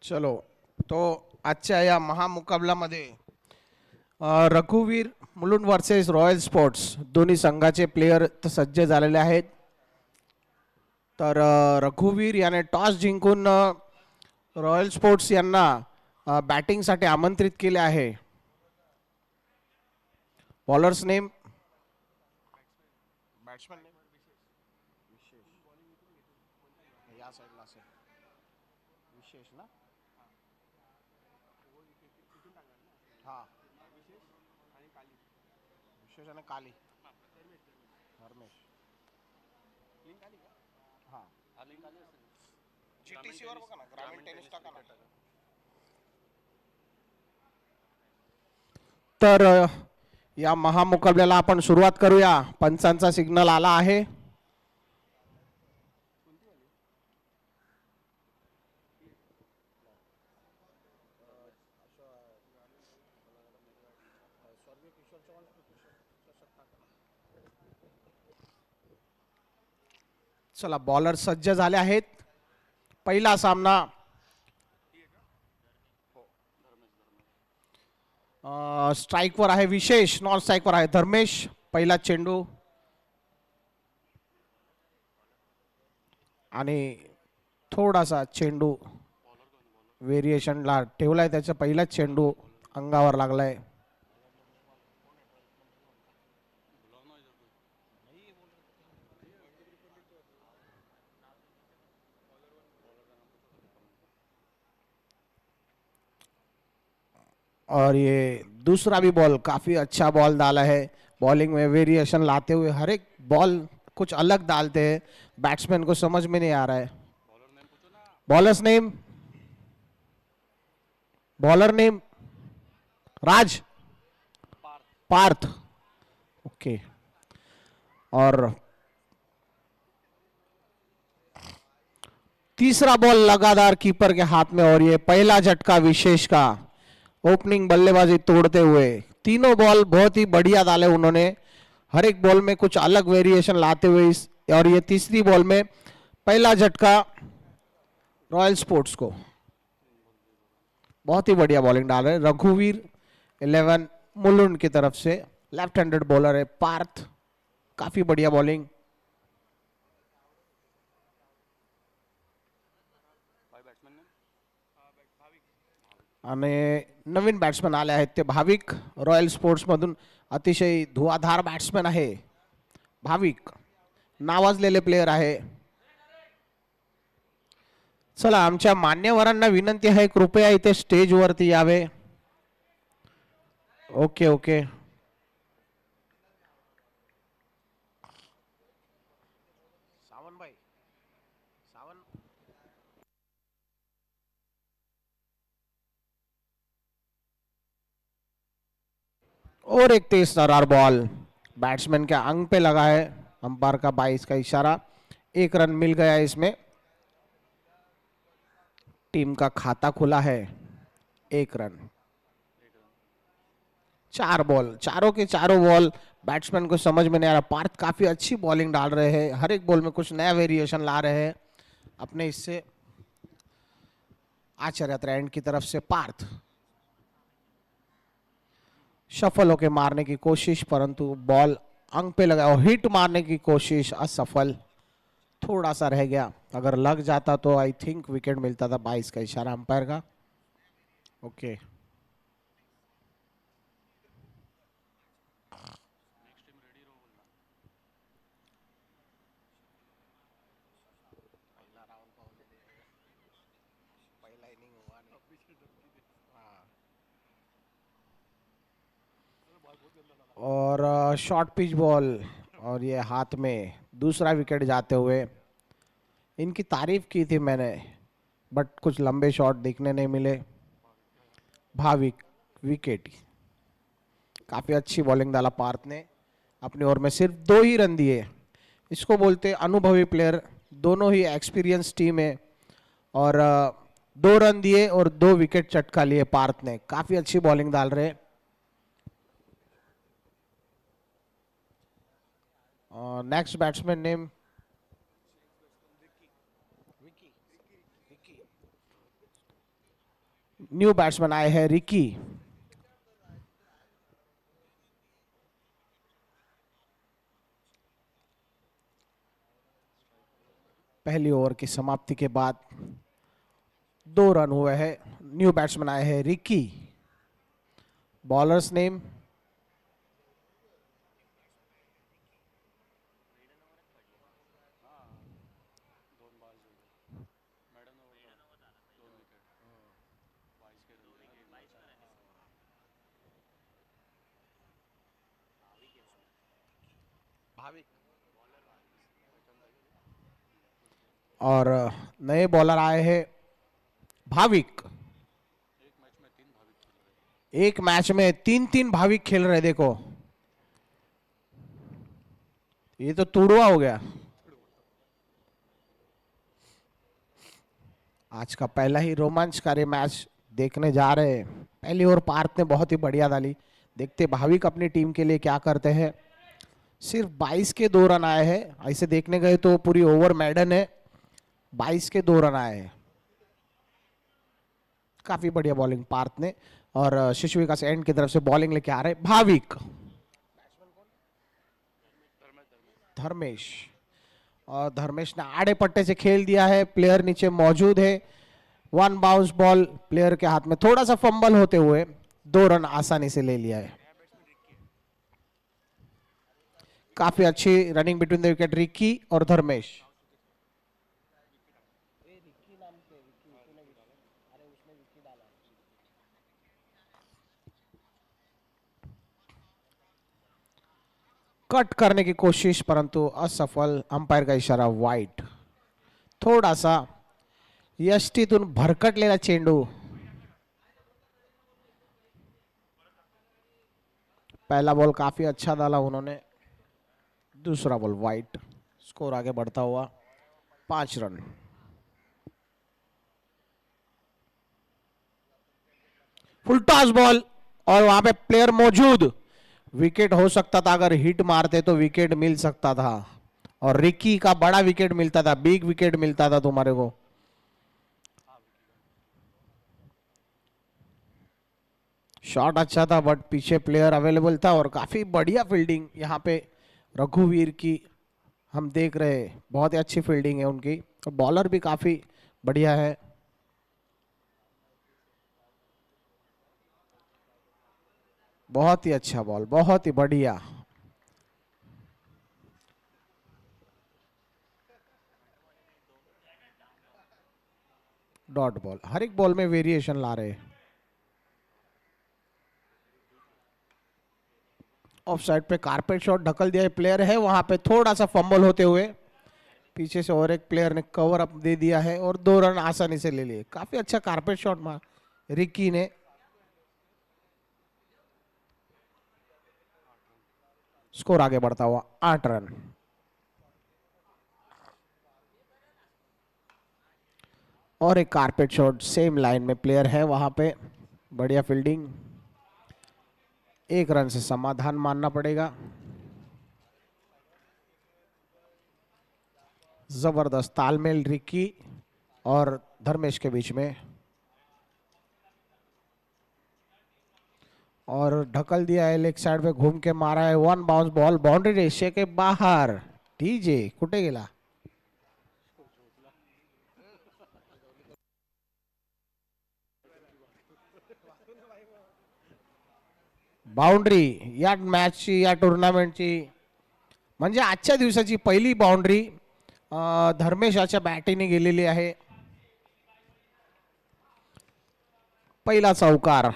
चलो, तो आजच्या या महामुकाबल्यामध्ये रघुवीर मुलुंड वर्सेस रॉयल स्पोर्ट्स दोन्ही संघाचे प्लेयर सज्ज झालेले आहेत. तर रघुवीर याने टॉस जिंकून रॉयल स्पोर्ट्स यांना बॅटिंगसाठी आमंत्रित केले आहे. बॉलर्स नेम बॅट्समॅन नेम विशेष या साइडला असेल विशेष ना. हा विशेष आणि काली धर्मेश लिंक आली का. हा जीटीसी वर बघा ना, ग्रामीण टेनिस टाका ना. तर या महामुकाबल्याला आपण सुरुवात करूया. पंचांचा सिग्नल आला आहे. चला, बॉलर सज्ज झाले आहेत. पहिला सामना स्ट्राइकवर आहे विशेष, नॉन स्ट्राइकवर आहे धर्मेश. पहिला चेंडू आणि थोडासा चेंडू व्हेरिएशनला ठेवलाय. त्याचा पहिलाच चेंडू अंगावर लागलाय. और ये दूसरा भी बॉल काफी अच्छा बॉल डाला है. बॉलिंग में वेरिएशन लाते हुए हर एक बॉल कुछ अलग डालते हैं. बैट्समैन को समझ में नहीं आ रहा है. बॉलर्स नेम बॉलर नेम राज पार्थ. ओके. और तीसरा बॉल लगातार कीपर के हाथ में और ये पहला झटका विशेष का. ओपनिंग बल्लेबाजी तोड़ते हुए तीनों बॉल बहुत ही बढ़िया डाले उन्होंने. हर एक बॉल में कुछ अलग वेरिएशन लाते हुए और ये तीसरी बॉल में पहला झटका रॉयल स्पोर्ट्स को. बहुत ही बढ़िया बॉलिंग डाल रहे रघुवीर 11 मुलुंड की तरफ से. लेफ्ट हैंडेड बॉलर है पार्थ. काफी बढ़िया बॉलिंग. आणि नवीन बॅट्समन आले आहेत ते भाविक. रॉयल स्पोर्ट्स मधून अतिशय धुआधार बॅट्समन आहे भाविक. नावाजलेले प्लेयर आहे. चला, आमच्या मान्यवरांना विनंती आहे कृपया इथे स्टेज वरती यावे. Okay okay. सावन भाई सावन. और एक तेज तर्रार बॉल बैट्समैन के अंग पे लगा है. अंपायर का 22 का इशारा. एक रन मिल गया इसमें. टीम का खाता खुला है. एक रन. 4 बॉल, चारों के चारों बॉल बैट्समैन को समझ में नहीं आ रहा. पार्थ काफी अच्छी बॉलिंग डाल रहे हैं. हर एक बॉल में कुछ नया वेरिएशन ला रहे हैं अपने इससे. आचार्य ट्रेंड की तरफ से पार्थ शफल होके मारने की कोशिश, परंतु बॉल अंग पे लगा और हिट मारने की कोशिश असफल. थोड़ा सा रह गया. अगर लग जाता तो आई थिंक विकेट मिलता था. 22 का इशारा अंपायर का. ओके. और शॉर्ट पिच बॉल और ये हाथ में दूसरा विकेट जाते हुए. इनकी तारीफ की थी मैंने बट कुछ लंबे शॉट देखने नहीं मिले. भाविक विकेट. काफी अच्छी बॉलिंग डाला पार्थ ने. अपनी ओर में सिर्फ 2 ही रन दिए. इसको बोलते अनुभवी प्लेयर. दोनों ही एक्सपीरियंस टीम है. और 2 रन दिए और 2 विकेट चटका लिए पार्थ ने. काफी अच्छी बॉलिंग डाल रहे. Next batsman name new batsman आए हैं रिकी। पहली ओवर की समाप्ति के बाद 2 रन हुए हैं। न्यू बैट्समैन आए हैं रिकी। बॉलर्स नेम और नए बॉलर आए हैं भाविक। एक मैच में 3-3 भाविक खेल रहे, देखो ये तो तुड़वा हो गया। आज का पहला ही रोमांचकारी मैच देखने जा रहे हैं। पहली ओवर पार्थ ने बहुत ही बढ़िया डाली। देखते भाविक अपनी टीम के लिए क्या करते हैं। सिर्फ 22 के 2 रन आए हैं। ऐसे देखने गए तो पूरी ओवर मैडन है। 22 के 2 रन आए हैं। काफी बढ़िया बॉलिंग पार्थ ने। और शिशु विकास एंड की तरफ से बॉलिंग लेके आ रहे भाविक। धर्मेश, और धर्मेश ने आड़े पट्टे से खेल दिया है। प्लेयर नीचे मौजूद है। 1 बाउंस बॉल प्लेयर के हाथ में, थोड़ा सा फंबल होते हुए 2 रन आसानी से ले लिया है। काफी अच्छी running between the wicket Ricky और धर्मेश। कट करने की कोशिश परंतु असफल। अंपायर का इशारा वाइड। थोड़ा सा यष्टीतून भरकटलेला चेंडू। पहला बॉल काफी अच्छा डाला उन्होंने। दूसरा बॉल वाइड। स्कोर आगे बढ़ता हुआ 5 रन। फुल टॉस बॉल और वहां पे प्लेयर मौजूद। विकेट हो सकता था, अगर हिट मारते तो विकेट मिल सकता था। और रिकी का बड़ा विकेट मिलता था, बिग विकेट मिलता था तुम्हारे को। शॉट अच्छा था बट पीछे प्लेयर अवेलेबल था। और काफी बढ़िया फील्डिंग यहाँ पे रघुवीर की हम देख रहे हैं। बहुत ही अच्छी फील्डिंग है उनकी। और बॉलर भी काफी बढ़िया है। बहुत ही अच्छा बॉल, बहुत ही बढ़िया। डॉट बॉल, हर एक बॉल में वेरिएशन ला रहे। ऑफ साइड पे कारपेट शॉट ढकल दिया है। प्लेयर है वहां पे, थोड़ा सा फंबल होते हुए पीछे से और एक प्लेयर ने कवर अप दे दिया है और 2 रन आसानी से ले लिए। काफी अच्छा कारपेट शॉट मार रिकी ने। स्कोर आगे बढ़ता हुआ 8 रन। और एक कारपेट शॉट सेम लाइन में प्लेयर है वहां पे। बढ़िया फील्डिंग। 1 रन से समाधान मानना पड़ेगा। जबरदस्त तालमेल रिकी और धर्मेश के बीच में। और ढकल दिया है, लेग साइड पे घूम के मारा है। 1 बाउंस बॉल बाउंड्री रेशिया के बाहर। डीजे कुठे गेला। बाउंड्री या मॅचची, या टुर्नामेंटची, म्हणजे आजच्या दिवसाची पहिली बाउंड्री धर्मेशाच्या बॅटीने गेलेली आहे। पहिला चौकार।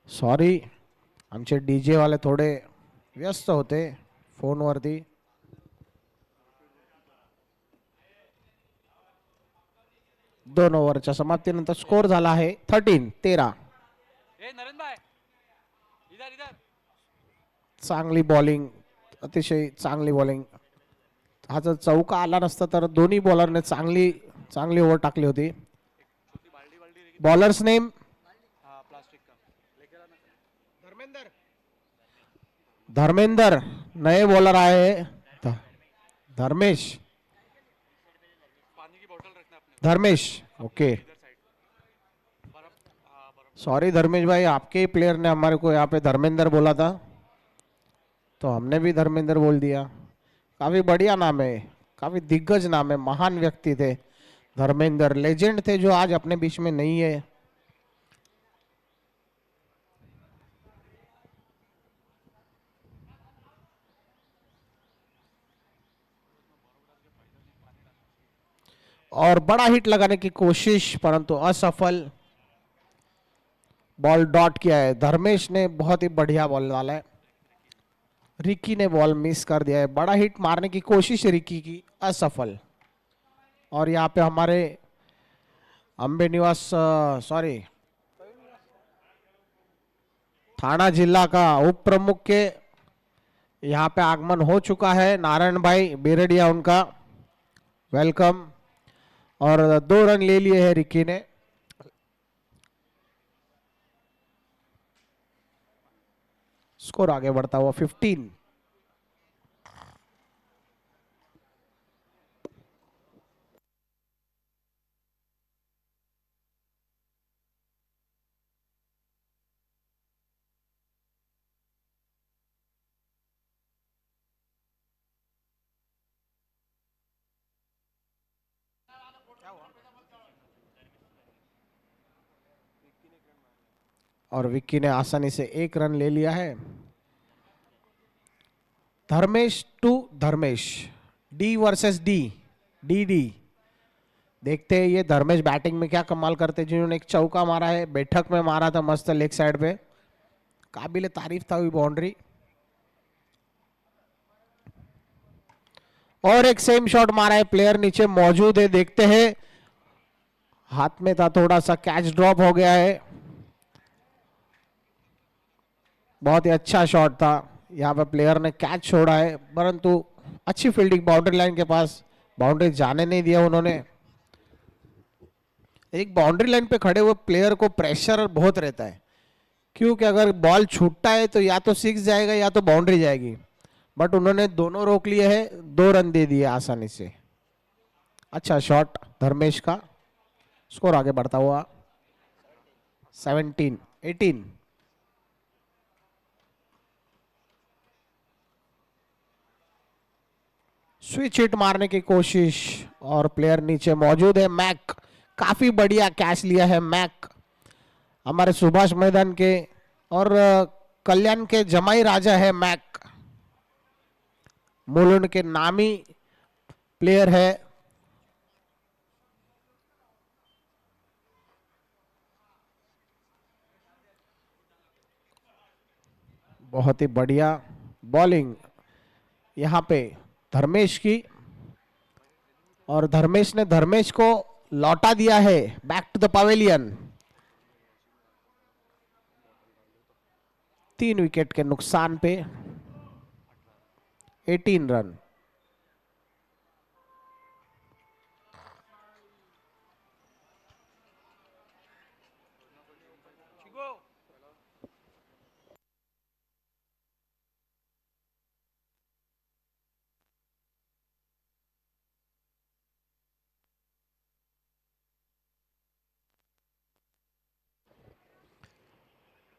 सॉरी, आमचे डीजे वाले थोडे व्यस्त होते फोनवरती। 2 ओव्हरच्या समाप्तीनंतर स्कोर झाला आहे 13. चांगली बॉलिंग, अतिशय चांगली बॉलिंग. हा जर चौका आला नसता तर दोन्ही बॉलरने चांगली चांगली ओव्हर टाकली होती. Bowlers name Dharmendra. नए बॉलर आए धर्मेश. धर्मेश, ओके. सॉरी धर्मेश भाई, आपके ही प्लेयर ने हमारे को यहाँ पे धर्मेंद्र बोला था तो हमने भी धर्मेंद्र बोल दिया. काफी बढ़िया नाम है, काफी दिग्गज नाम है. महान व्यक्ति थे धर्मेंद्र, लेजेंड थे जो आज अपने बीच में नहीं है. और बड़ा हिट लगाने की कोशिश परंतु असफल. बॉल डॉट किया है. धर्मेश ने बहुत ही बढ़िया बॉल डाला है. रिकी ने बॉल मिस कर दिया है. बड़ा हिट मारने की कोशिश रिकी की, असफल. और यहाँ पे हमारे अंबे निवास सॉरी थाना जिला का उप प्रमुख के यहाँ पे आगमन हो चुका है. नारायण भाई बेरडिया उनका वेलकम. और 2 रन ले लिए हैं रिकी ने. स्कोर आगे बढ़ता हुआ 15. और विक्की ने आसानी से 1 रन ले लिया है. Dharmesh to Dharmesh, D versus D. D D देखते हैं ये धर्मेश बैटिंग में क्या कमाल करते हैं. जिन्होंने एक चौका मारा है, बैठक में मारा था मस्त लेग साइड पे, काबिल तारीफ था हुई बाउंड्री. और एक सेम शॉट मारा है. प्लेयर नीचे मौजूद है, देखते हैं. हाथ में था, थोड़ा सा कैच ड्रॉप हो गया है. बहुत ही अच्छा शॉट था. यहाँ पे प्लेयर ने कैच छोड़ा है परंतु अच्छी फील्डिंग, बाउंड्री लाइन के पास, बाउंड्री जाने नहीं दिया उन्होंने. एक बाउंड्री लाइन पे खड़े हुए प्लेयर को प्रेशर बहुत रहता है, क्योंकि अगर बॉल छूटता है तो या तो 6 जाएगा या तो बाउंड्री जाएगी. बट उन्होंने दोनों रोक लिए हैं. 2 रन दे दिए आसानी से. अच्छा शॉट धर्मेश का. स्कोर आगे बढ़ता हुआ 17 18. स्विच हिट मारने की कोशिश और प्लेयर नीचे मौजूद है. मैक, काफी बढ़िया कैच लिया है मैक, हमारे सुभाष मैदान के और कल्याण के जमाई राजा है मैक. मुलुंड के नामी प्लेयर है. बहुत ही बढ़िया बॉलिंग यहाँ पे धर्मेश की. और धर्मेश ने धर्मेश को लौटा दिया है back to the pavilion. 3 wicket के नुकसान पे 18 रन.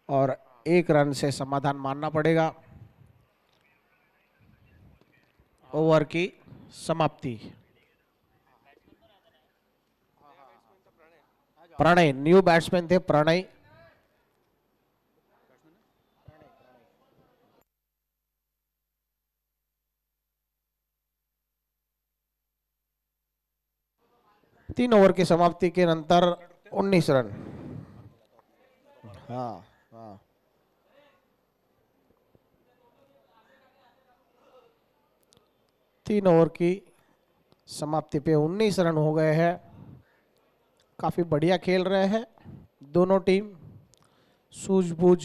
और 1 रन से समाधान मानना पड़ेगा. ओवर की समाप्ति. प्रणय न्यू बैट्समैन थे. प्रणय तीन ओवर की समाप्ति के नंतर 19 रन. हाँ हाँ 3 ओवर की समाप्ति पे 19 रन हो गए हैं. काफी बढ़िया खेल रहे हैं दोनों टीम. सूझबूझ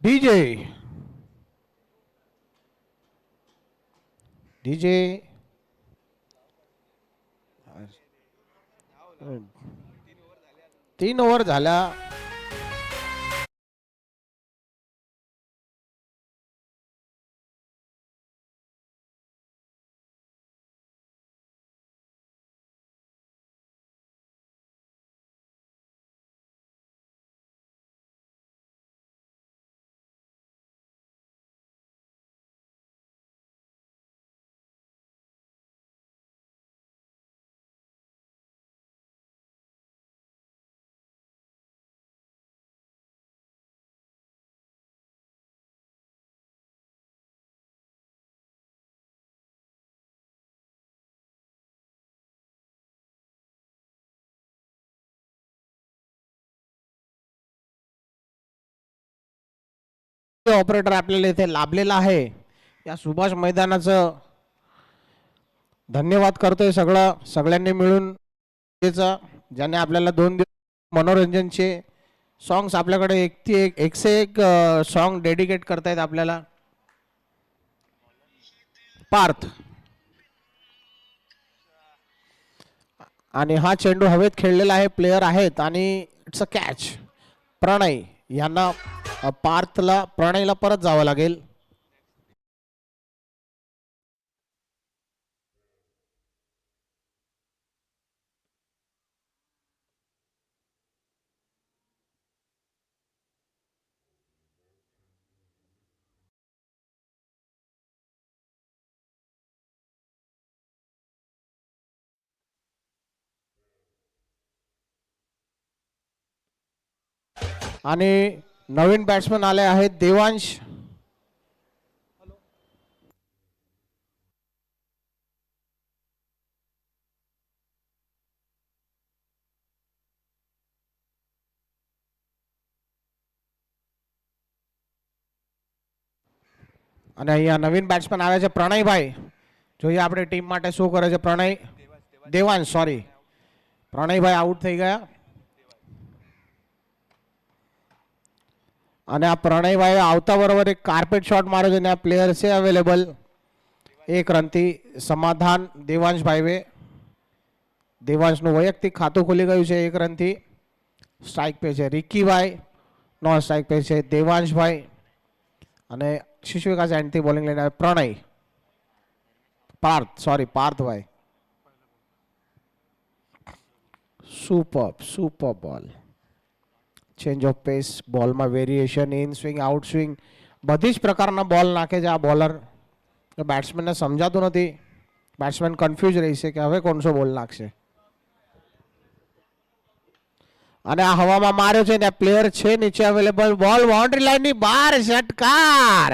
डीजे डीजे 3 ओव्हर झाल्या. ऑपरेटर आपल्याला इथे लाभलेला आहे. या सुभाष मैदानाचं धन्यवाद करतोय सगळ्यांनी मिळून, ज्याने आपल्याला 2 दिवस मनोरंजनचे सॉंग्स आपल्याकडे एक से एक सॉन्ग डेडिकेट करतायत आपल्याला. पार्थ आणि हा चेंडू हवेत खेळलेला आहे, प्लेयर आहेत आणि इट्स अ कॅच. प्रणय यांना प्रणयला परत जावं लागेल. आणि नवीन बॅट्समन आले आहेत देवांश. અને અહીંયા નવીન બેટ્સમેન આવે છે પ્રણયભાઈ. જોઈએ આપણે ટીમ માટે શું કરે છે પ્રણય. દેવાંશ સોરી, પ્રણયભાઈ આઉટ થઈ ગયા. અને આ પ્રણયભાઈ આવતા બરોબર એક કાર્પેટ શોટ માર્યો છે અને આ પ્લેયર છે અવેલેબલ. 1 રનથી સમાધાન દેવાંશભાઈ. દેવાંશનું વૈયક્તિક ખાતું ખુલી ગયું છે 1 રનથી. સ્ટ્રાઇક પે છે રિકીભાઈ, નો સ્ટ્રાઇક પે છે દેવાંશભાઈ. અને શિશુ વિકાસ એન્ડથી બોલિંગ લઈને આવે પ્રણય. પાર્થભાઈ. સુપર બોલ. ચેન્જ ઓફ પેસ, બોલમાં variation, in swing, out swing, બધી જ પ્રકારના બોલ નાખે છે આ બોલર. બેટ્સમેનને સમજાતું નથી, બેટ્સમેન કન્ફ્યુઝ રહી છે કે હવે કોણસો બોલ નાખશે. અને આ હવામાં માર્યો છે ને પ્લેયર છે નીચે અવેલેબલ. બોલ બાઉન્ડ્રી લાઈનની બહાર, ષટકાર.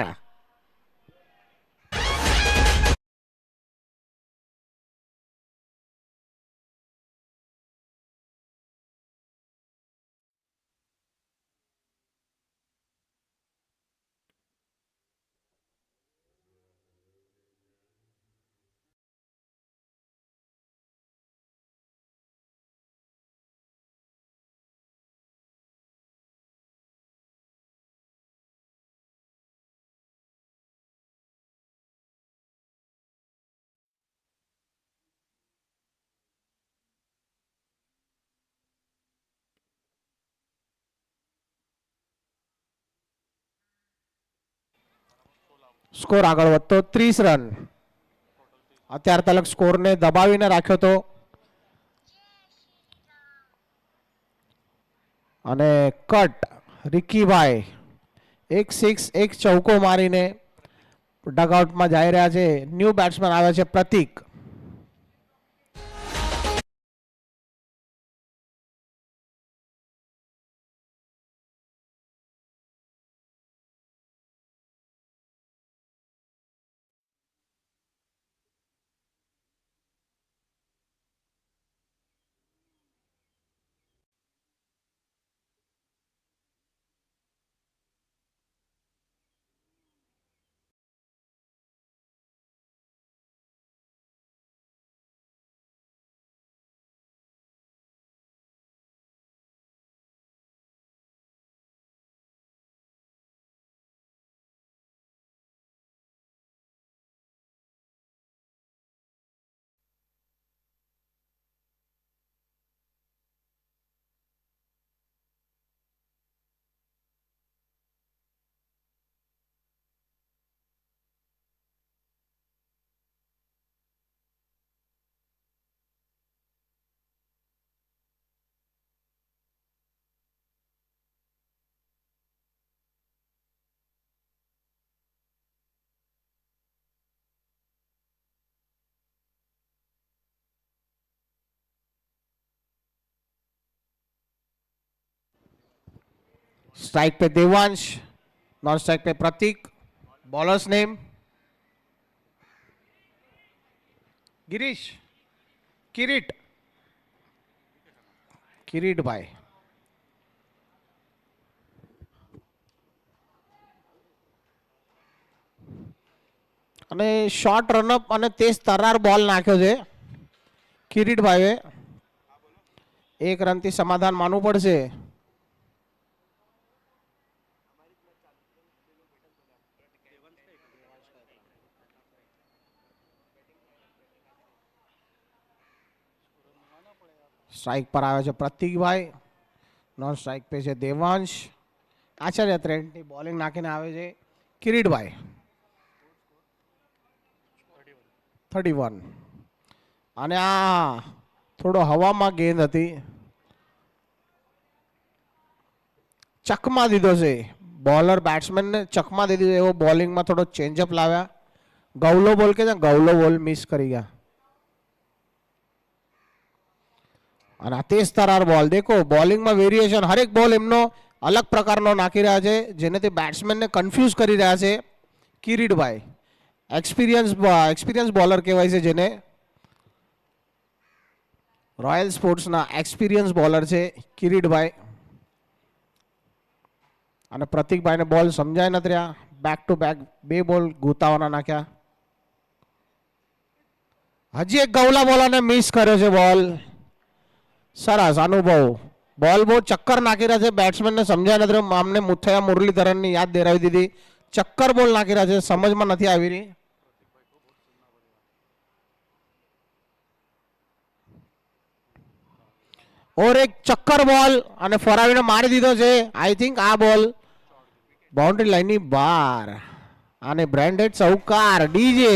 સ્કોર આગળ વધતો 30 રન. અત્યાર તલક સ્કોરને દબાવીને રાખ્યો તો. અને કટ રિકીભાઈ 1 6 1 ચૌકો મારીને ડગઆઉટમાં જઈ રહ્યા છે. ન્યૂ બેટ્સમેન આવે છે પ્રતીક. स्ट्राइक पे देवांश, नॉन स्ट्राइक पे प्रतीक। बॉलर्स नेम गिरीश, किरीट, કિરીટ ભાઈ। અને શોર્ટ રનઅપ અને તેજ તરાર બોલ નાખ્યો છે કિરીટભાઈએ। એક રનથી સમાધાન માનવું પડશે। સ્ટ્રાઇક પર આવે છે પ્રતીકભાઈ, નોન સ્ટ્રાઇક पे છે દેવાંશ। આચાર્ય ત્રેન્ડની બોલિંગ નાખીને આવે છે કિરીટભાઈ। 31 અને આ થોડો હવામાં ગેંદ હતી, ચકમાં દીધો છે બોલર બેટ્સમેનને, ચકમાં દીધો એવો બોલિંગમાં થોડો ચેન્જઅપ લાવ્યા। ગૌલો બોલ કે ગૌલો બોલ મિસ કરી ગયા। અને આ તેજ તરાર બોલ દેખો, બોલિંગમાં વેરિએશન હરેક બોલ એમનો અલગ પ્રકારનો નાખી રહ્યા છે, જેનેથી બેટ્સમેનને કન્ફ્યુઝ કરી રહ્યા છે કિરીટભાઈ। એક્સપિરિયન્સ બોલર કહેવાય છે જેને, રોયલ સ્પોર્ટ્સના એક્સપિરિયન્સ બોલર છે કિરીટભાઈ। અને પ્રતીકભાઈને બોલ સમજાય નથી રહ્યા, બેક ટુ બેક બે બોલ ગોતાવાના નાખ્યા। હજી એક ગૌલા બોલરને મિસ કર્યો છે બોલ। સરસ અનુભવ, બોલ બહુ ચક્કર નાખી રહ્યા છે, બેટ્સમેનને સમજાય નથી રહ્યું। આમને મુથૈયા મુરલીધરનની યાદ દેરાવી દીધી, ચક્કર બોલ નાખી રહ્યા છે, સમજમાં નથી આવી રહી। ઓર એક ચક્કર બોલ અને ફરાવીને મારી દીધો છે। આઈ થિંક આ બોલ બાઉન્ડ્રી લાઈનની બહાર અને બ્રાન્ડેડ ચૌકાર ડીજે।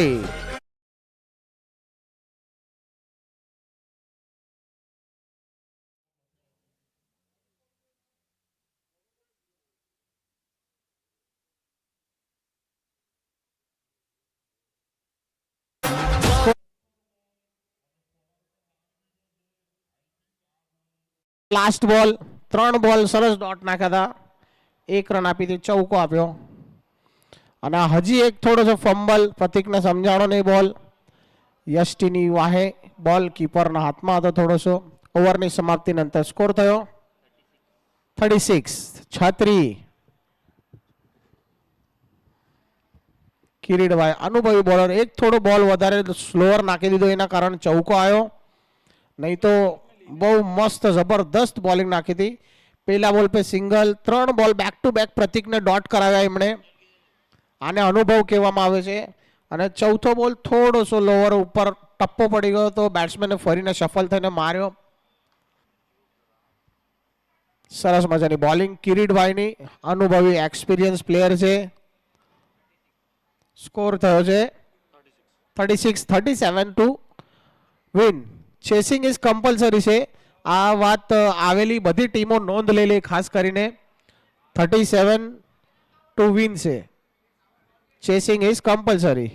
લાસ્ટ બોલ, 3 બોલ સરસ ડોટ નાખ્યા હતા, 1 રન આપી હતી, ચૌકો આપ્યો। અને હજી એક થોડો સો ફંબલ, પ્રતિકને સમજાણો નહીં બોલ, યષ્ટીની વાહે બોલ કીપરના હાથમાં હતો થોડોસો। ઓવરની સમાપ્તિના અંતે સ્કોર થયો 36, 36। કિરીટભાઈ અનુભવી બોલર, એક થોડો બોલ વધારે સ્લોઅર નાખી દીધો, એના કારણે ચૌકો આવ્યો, નહીં તો બહુ મસ્ત જબરદસ્ત બોલિંગ નાખી હતી। પહેલા બોલ पे સિંગલ, 3 બોલ બેક ટુ બેક પ્રતિકને ડોટ કરાવ્યા એમણે, આને અનુભવ કહેવામાં આવે છે। અને ચોથો બોલ થોડોસો લોઅર ઉપર ટપ્પો પડી ગયો તો બેટ્સમેને ફરીને સફલ થઈને માર્યો। સરસ મજાની બોલિંગ કિરીટભાઈની, અનુભવી એક્સપિરિયન્સ પ્લેયર છે। સ્કોર થયો છે 36, 37 to win. Chasing is compulsory છે, આ વાત આવેલી બધી ટીમો નોંધ લઈ લે, ખાસ કરીને 37 ટુ વિન છે, ચેસિંગ ઇઝ કમ્પલસરી।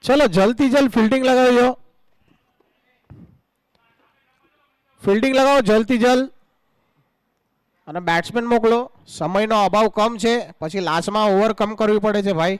ચલો જલ્દી જલ્દ ફિલ્ડિંગ લગાવજો, ફિલ્ડિંગ લગાવો જલ્દી જલ્દ, અને બેટ્સમેન મોકલો, સમયનો અભાવ કમ છે, પછી લાસ્ટમાં ઓવર કમ કરવી પડે છે ભાઈ।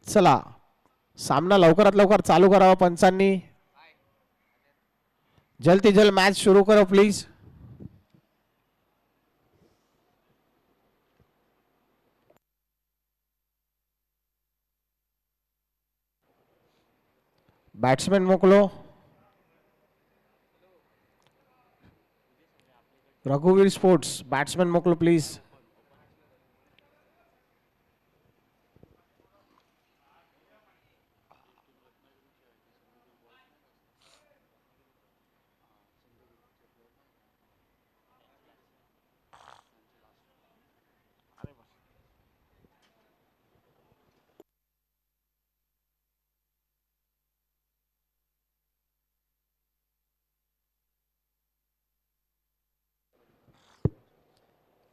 चला सामना लवकरात लवकर चालू करावा पंचांनी. जल्दी जल्द मॅच सुरू करो प्लीज. बैट्समैन मोकलो. रघुवीर स्पोर्ट्स बैट्समैन मोकलो प्लीज.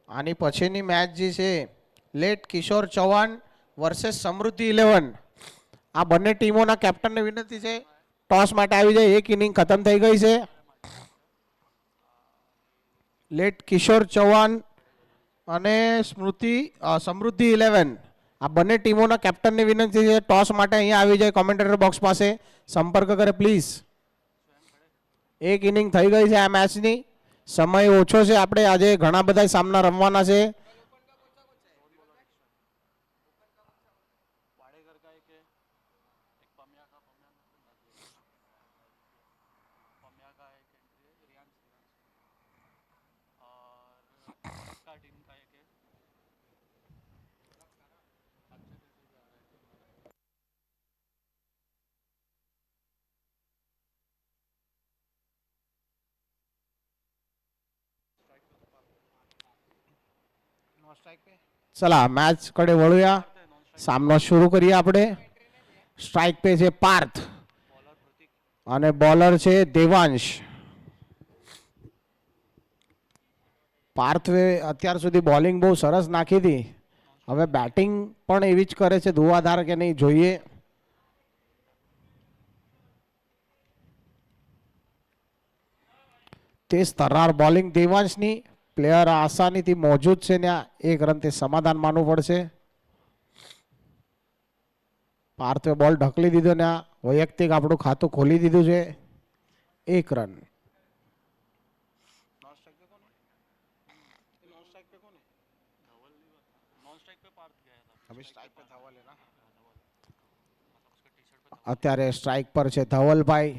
આની પછીની મેચ જે છે લેટ કિશોર ચૌહાણ વર્સેસ સમૃદ્ધિ 11. આ બંને ટીમોના કેપ્ટનને વિનંતી છે ટોસ માટે આવી જાય. એક ઇનિંગ ખતમ થઈ ગઈ છે. લેટ કિશોર ચૌહાણ અને સમૃદ્ધિ 11 આ બંને ટીમોના કેપ્ટનને વિનંતી છે ટોસ માટે અહીંયા આવી જાય કોમેન્ટેટર બોક્સ પાસે સંપર્ક કરે પ્લીઝ. એક ઇનિંગ થઈ ગઈ છે આ મેચની. સમય ઓછો છે. આપણે આજે ઘણા બધા સામના રમવાના છે. ચલા મેચ કડે વળ્યા. સામનો શરૂ કરીએ આપણે. સ્ટ્રાઇક પે છે પાર્થ અને બોલર છે દેવાંશ. પાર્થે અત્યાર સુધી બોલિંગ બહુ સરસ નાખી હતી. હવે બેટિંગ પણ એવી જ કરે છે ધુવાધાર કે નહીં જોઈએ. તેજ તરાર બોલિંગ દેવાંશની. પ્લેયર આસાનીથી મોજૂદ છે ત્યાં. એક રનથી સમાધાન માનવું પડશે. પાર્થે બોલ ઢકલી દીધો ને વૈયક્તિક આપણું ખાતું ખોલી દીધું છે. 1 રન. અત્યારે સ્ટ્રાઇક પર છે ધવલભાઈ.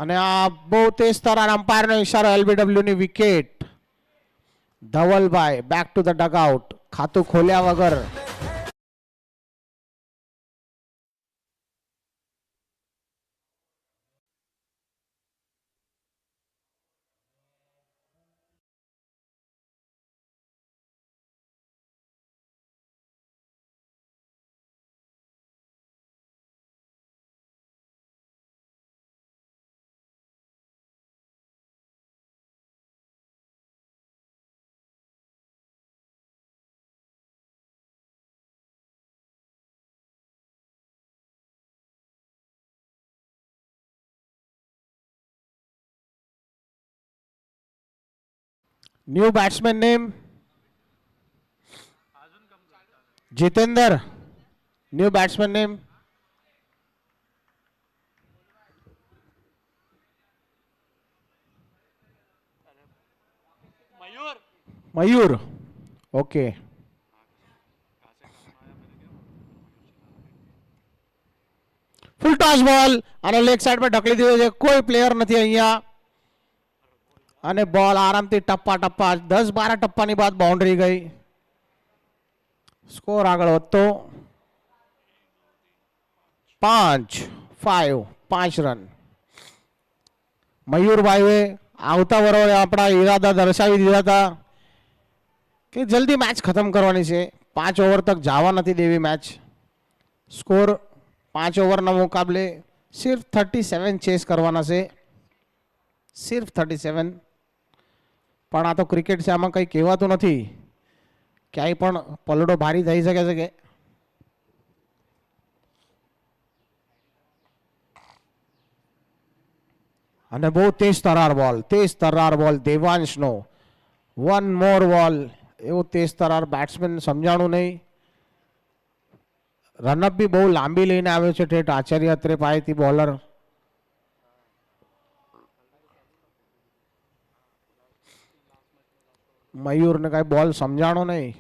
અને આ બહુ તેજ તરાર અમ્પાયરનો ઈશારો. એલબીડબ્લ્યુ ની wicket. Dhavalbhai back to the ડગઆઉટ ખાતું ખોલ્યા વગર. New batsman name Jitendra. New batsman name Mayur. Okay. Full toss ball અને લેગ સાઈડ પર ઢકલી દીધો છે. કોઈ પ્લેયર નથી અહીંયા. અને બોલ આરામથી ટપ્પા ટપ્પા 10-12 ટપ્પાની બાદ બાઉન્ડ્રી ગઈ. સ્કોર આગળ વધતો 5 રન. મયુરભાઈએ આવતા વર્ષે આપણા ઈરાદા દર્શાવી દીધા હતા કે જલ્દી મેચ ખતમ કરવાની છે. 5 ઓવર તક જવા નથી દેવી મેચ. સ્કોર 5 ઓવરના મુકાબલે સિર્ફ 37 ચેસ કરવાના છે. સિર્ફ 37. પણ આ તો ક્રિકેટ છે. આમાં કંઈ કહેવાતું નથી. ક્યાંય પણ પલડો ભારી થઈ શકે છે. કે અને બહુ તેજ તરાર બોલ દેવાંશનો વન મોર બોલ એવો તેજ તરાર બેટ્સમેન સમજાણું નહીં. રનઅપ બી બહુ લાંબી લઈને આવ્યો છે ઠેઠ આચાર્ય અત્રે પાસેથી બોલર. મયુરને કઈ બોલ સમજાણો નહીં.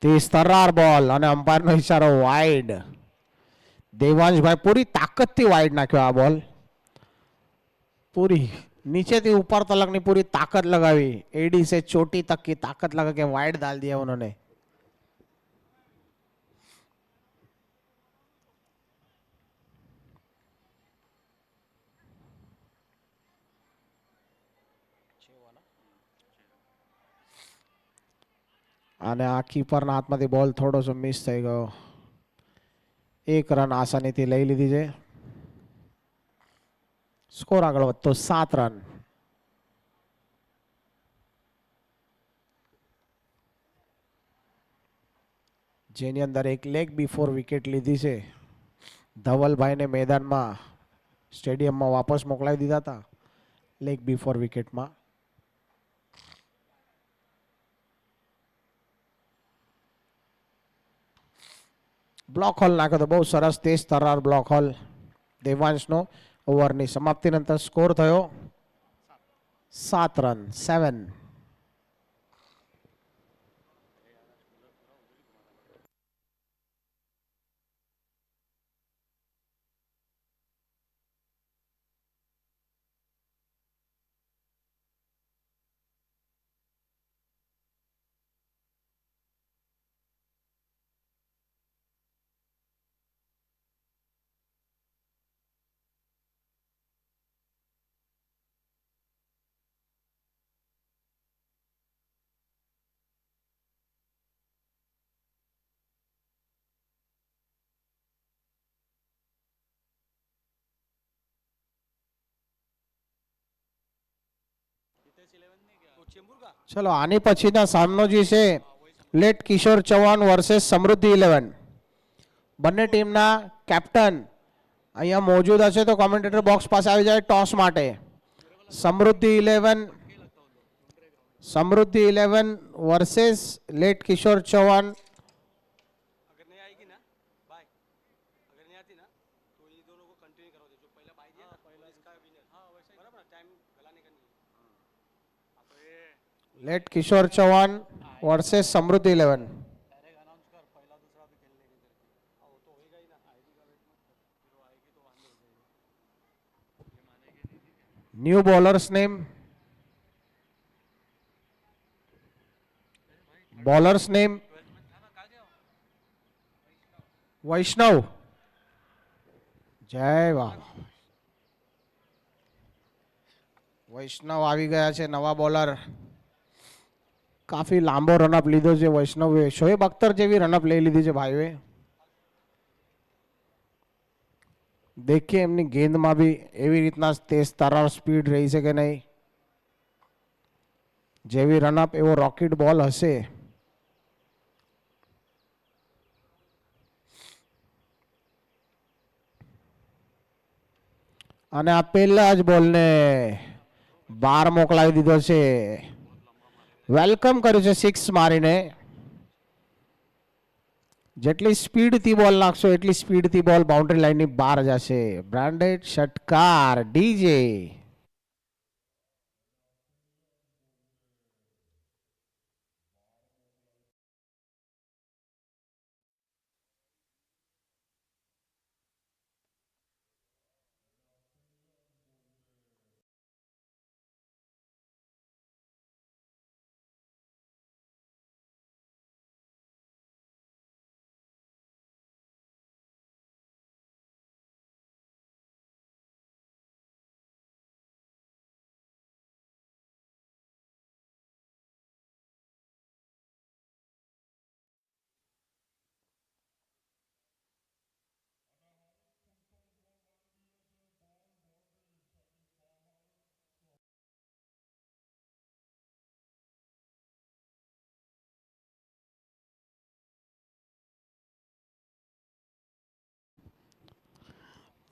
તેજ તરાર બોલ અને અમ્પાયરનો ઈશારો વાઇડ. દેવાંશભાઈ પૂરી તાકાતથી વાઇડ નાખ્યો આ બોલ. पूरी नीचे थी ऊपर तलक नहीं पूरी ताकत लगावी एडी से चोटी तक की ताकत लगा के वाइड डाल दिया उन्होंने. અને આ કીપરના હાથમાંથી બોલ થોડો મિસ થઈ ગયો. એક રન આસાનીથી લઈ લીધી છે. સ્કોર આગળ વધતો 7 રન. જેની અંદર એક લેગ બિફોર વિકેટ લીધી છે. ધવલભાઈને મેદાનમાં સ્ટેડિયમમાં વાપસ મોકલાવી દીધા હતા લેગ બિફોર વિકેટમાં. બ્લોક હોલ નાખ્યો તો બહુ સરસ તેજ તરાર બ્લોક હોલ દેવાંશનો. ઓવરની સમાપ્તિ નંતર સ્કોર થયો 7 રન 7. ચલો આની પછીના સામનો જે છે લેટ કિશોર ચૌહાણ વર્સેસ સમૃદ્ધિ 11. બંને ટીમના કેપ્ટન અહીંયા મોજૂદ હશે તો કોમેન્ટેટર બોક્સ પાસે આવી જાય ટોસ માટે. Samruddhi 11 versus late Kishor Chauhan. Late Kishor Chauhan versus Samruddhi 11. New bowlers name. Bowlers name Vaishnav. जय वाह. वैष्णव આવી ગયા છે નવા બોલર. काफी लांबो रनअप लीधो છે વૈષ્ણવે. શોએબ અખ્તર જેવી રનઅપ લઈ લીધી છે ભાઈઓએ. देखिए એમની ગેંદમાં બી એવી રીતના તેજ તરાર સ્પીડ રહી છે કે નહીં. જેવી રનઅપ એવો રોકેટ બોલ હશે. અને આ પહેલા જ બોલને બહાર મોકલાવી દીધો છે. વેલકમ કર્યું છે 6 મારીને. જેટલી સ્પીડથી બોલ નાખશો એટલી સ્પીડથી બોલ બાઉન્ડ્રી લાઈનની બહાર જશે. બ્રાન્ડેડ ષટકાર ડીજે.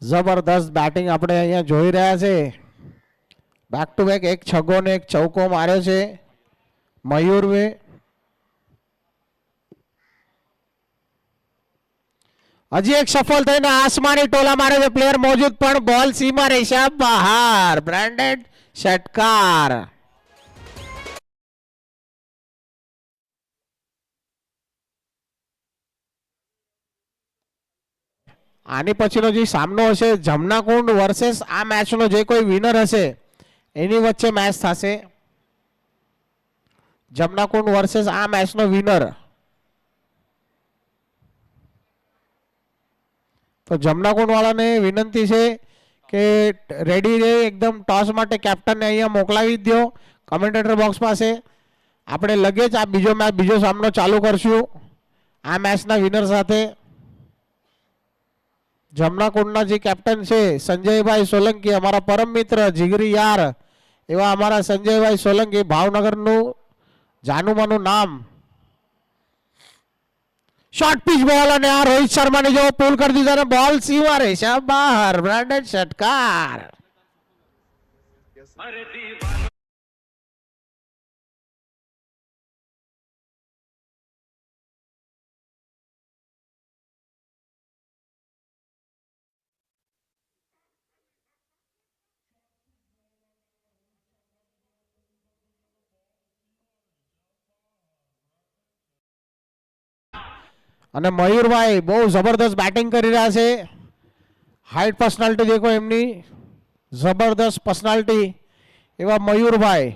જબરદસ્ત બેટિંગ આપણે અહીંયા જોઈ રહ્યા છે. બેક ટુ બેક એક છગ્ગો ને એક ચૌકો માર્યો છે મયુરવે. હજી એક સફળ થઈને આસમાની ટોલા મારે છે પ્લેયર મોજૂદ પણ બોલ સીમા રેશા બહાર. બ્રાન્ડેડ ષટકાર. આની પછીનો જે સામનો હશે જમનાકુંડ વર્સેસ આ મેચનો જે કોઈ વિનર હશે એની વચ્ચે મેચ થશે. જમનાકુંડ વર્સેસ આ મેચનો વિનર. તો જમનાકુંડ વાળાને વિનંતી છે કે રેડી રહે એકદમ ટોસ માટે કેપ્ટનને અહીંયા મોકલાવી દો કમેન્ટેટર બોક્સ પાસે. આપણે લગે જ આ બીજો સામનો ચાલુ કરશું આ મેચના વિનર સાથે. જમનાકુંડના જે કેપ્ટન છે સંજયભાઈ સોલંકી, અમારા પરમ મિત્ર જીગરી યાર એવા અમારા સંજયભાઈ સોલંકી, ભાવનગરનું જાનુમાનું નામ. શોર્ટ પિચ બોલ અને આ રોહિત શર્માને જો પુલ કરી દીધો અને બોલ સીમા રેશા બહાર. બ્રાન્ડેડ ષટકાર. અને મયુરભાઈ બહુ જબરદસ્ત બેટિંગ કરી રહ્યા છે. હાઈટ પર્સનાલિટી દેખો એમની, જબરદસ્ત પર્સનાલિટી એવા મયુરભાઈ.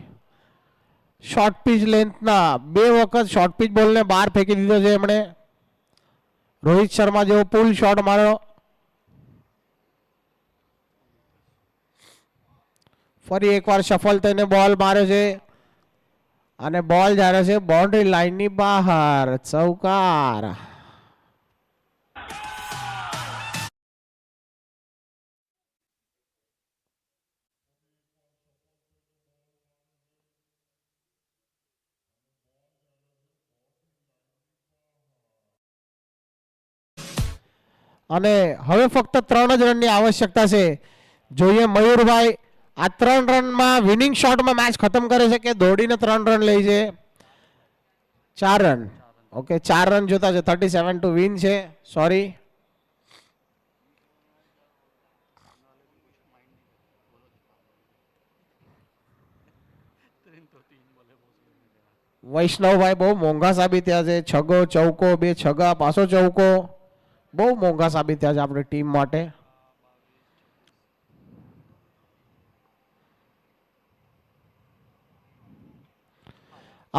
શોર્ટ પિચ લેન્થના 2 વખત શોર્ટ પિચ બોલને બહાર ફેંકી દીધો છે એમણે. રોહિત શર્મા જેવો પુલ શોટ માર્યો. ફરી એકવાર સફળ થઈને બોલ માર્યો છે અને બોલ જાય છે બાઉન્ડ્રી લાઈનની બહાર. ચૌકાર. અને હવે ફક્ત 3 જ રનની આવશ્યકતા છે. જોઈએ મયુરભાઈ આ 3 રનમાં વિનિંગ શોટમાં મેચ ખતમ કરે છે કે દોડીને 3 રન લે છે. 4 રન. ઓકે 4 રન જોતા છે. 37 ટુ વિન છે. સોરી. વૈષ્ણવભાઈ બહુ મોંઘા સાબિત થયા છે. છગ્ગો ચૌકો, 2 છગ્ગા, પાછો ચૌકો. બહુ મોંઘા સાબિત થયા છે આપણી ટીમ માટે.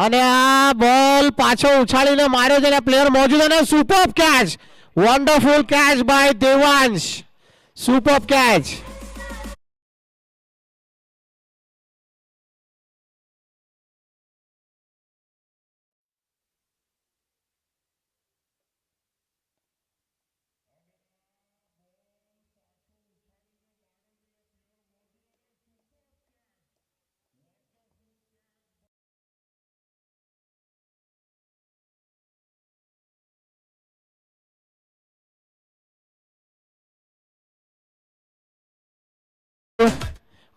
અને આ બોલ પાછો ઉછાળીને માર્યો છે પ્લેયર મોજૂદ અને super catch. Wonderful catch by Devansh. Super catch.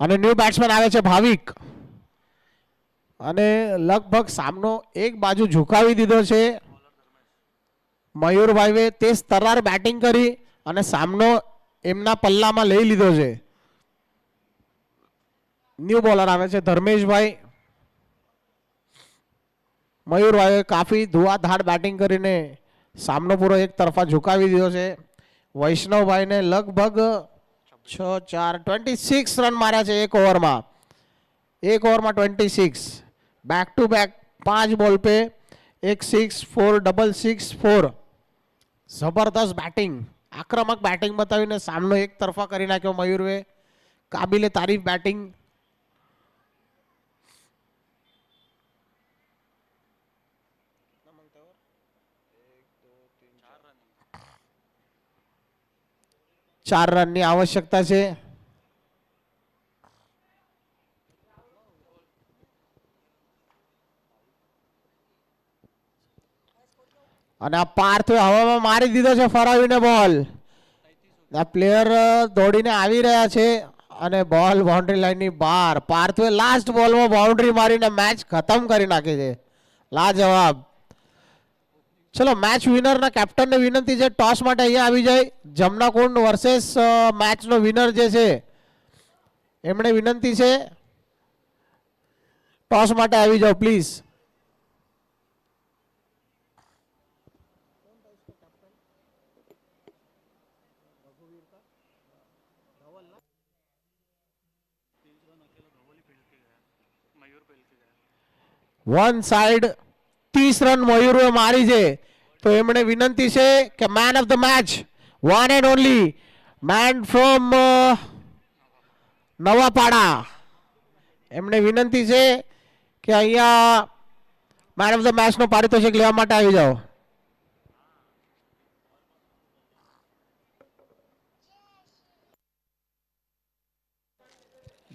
અને ન્યૂ બેટ્સમેન આવે છે ભાવિક. અને લગભગ સામનો એક બાજુ ઝુકાવી દીધો છે મયુરભાઈએ. તે તરાર બેટિંગ કરી અને સામનો એમના પલ્લામાં લઈ લીધો છે. ન્યૂ બોલર આવે છે ધર્મેશભાઈ. મયુરભાઈએ કાફી ધુઆધાર બેટિંગ કરીને સામનો પૂરો એક તરફા ઝુકાવી દીધો છે. વૈષ્ણવભાઈને લગભગ 26 રન માર્યા છે એક ઓવરમાં. 26. બેક ટુ બેક 5 બોલ पे 1 6 4 डबल 6 4. જબરદસ્ત બેટિંગ, આક્રમક બેટિંગ બતાવીને સામનો એક તરફા કરી નાખ્યો મયુરવે. કાબિલે તારીફ બેટિંગ. ચાર રનની આવશ્યકતા છે. અને આ પાર્થ હવામાં મારી દીધો છે ફરાવીને બોલ. આ પ્લેયર દોડીને આવી રહ્યા છે અને બોલ બાઉન્ડ્રી લાઈનની બહાર. પાર્થવે લાસ્ટ બોલમાં બાઉન્ડ્રી મારીને મેચ ખતમ કરી નાખી છે. લાજવાબ. ચલો મેચ વિનરના કેપ્ટનને વિનંતી છે ટોસ માટે અહીંયા આવી જાય. જમનાકુંડ વર્સેસ મેચનો વિનર જે છે એમણે વિનંતી છે ટોસ માટે આવી જાઓ પ્લીઝ. વન સાઈડ 30 રન મયુરે મારી છે તો એમણે વિનંતી છે કે man of the match one and only man from Navapada એમણે વિનંતી છે કે અહીંયા મેન ઓફ ધ મેચનો પારિતોષિક લેવા માટે આવી જાઓ.